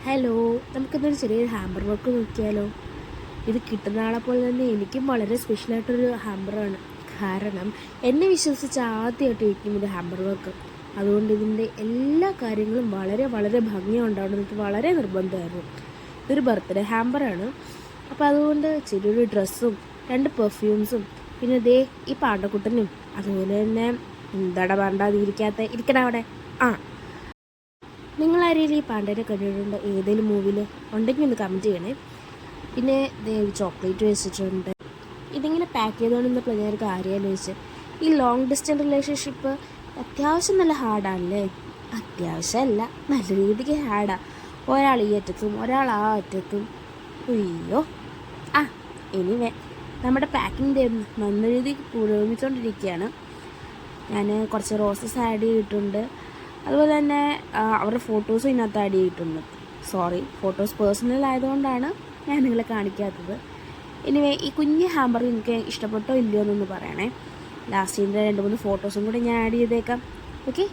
Hello, നമുക്കിന്നൊരു ചെറിയൊരു hamper work നോക്കിയാലോ? ഇത് കിട്ടുന്ന ആളെ പോലെ തന്നെ എനിക്കും വളരെ സ്പെഷ്യലായിട്ടൊരു ഹാമ്പറാണ്. കാരണം എന്നെ വിശ്വസിച്ച് ആദ്യമായിട്ട് വയ്ക്കും ഇത് ഹാമ്പർ വർക്ക്. അതുകൊണ്ട് ഇതിൻ്റെ എല്ലാ കാര്യങ്ങളും വളരെ വളരെ ഭംഗിയുണ്ടാവണം എനിക്ക് വളരെ നിർബന്ധമായിരുന്നു. ഇതൊരു ബർത്ത്ഡേ ഹാമ്പറാണ്. അപ്പോൾ അതുകൊണ്ട് ചെറിയൊരു ഡ്രസ്സും 2 പെർഫ്യൂംസും പിന്നെ ദേ ഈ പാണ്ടക്കുട്ടനും അതുപോലെ തന്നെ എന്താടാ പാണ്ടാതിരിക്കാത്ത ഇരിക്കണ അവിടെ നിങ്ങൾ ആരെങ്കിലും ഈ പാണ്ടേനെ കണ്ടിട്ടുണ്ടോ ഏതെങ്കിലും മൂവിയിൽ? ഉണ്ടെങ്കിൽ ഒന്ന് കമൻറ്റ് ചെയ്യണേ. പിന്നെ ഒരു ചോക്ലേറ്റ് വെച്ചിട്ടുണ്ട്. ഇതിങ്ങനെ പാക്ക് ചെയ്തുകൊണ്ടിരുന്നപ്പോൾ ഞാൻ ഒരു കാര്യം ആലോചിച്ച്, ഈ ലോങ് ഡിസ്റ്റൻസ് റിലേഷൻഷിപ്പ് അത്യാവശ്യം നല്ല ഹാർഡാണല്ലേ? അത്യാവശ്യമല്ല, നല്ല രീതിക്ക് ഹാർഡാണ്. ഒരാൾ ഈ അറ്റത്തും ഒരാൾ ആ അറ്റത്തും. അയ്യോ എനിവേ നമ്മുടെ പാക്കിംഗ് നല്ല രീതിക്ക് പുരോഗമിച്ചുകൊണ്ടിരിക്കുകയാണ്. ഞാൻ കുറച്ച് റോസസ് ആഡ് ചെയ്തിട്ടുണ്ട്. അതുപോലെ തന്നെ അവരുടെ ഫോട്ടോസും ഇതിനകത്ത് ആഡ് ചെയ്തിട്ടുണ്ട്. സോറി, ഫോട്ടോസ് പേഴ്സണൽ ആയതുകൊണ്ടാണ് ഞാൻ നിങ്ങളെ കാണിക്കാത്തത്. എനിവേ ഈ കുഞ്ഞ് ഹാമ്പർ നിങ്ങൾക്ക് ഇഷ്ടപ്പെട്ടോ ഇല്ലയോ എന്നൊന്ന് പറയണേ. ലാസ്റ്റ് ഇതിൻ്റെ 2-3 ഫോട്ടോസും കൂടെ ഞാൻ ആഡ് ചെയ്തേക്കാം. ഓക്കെ.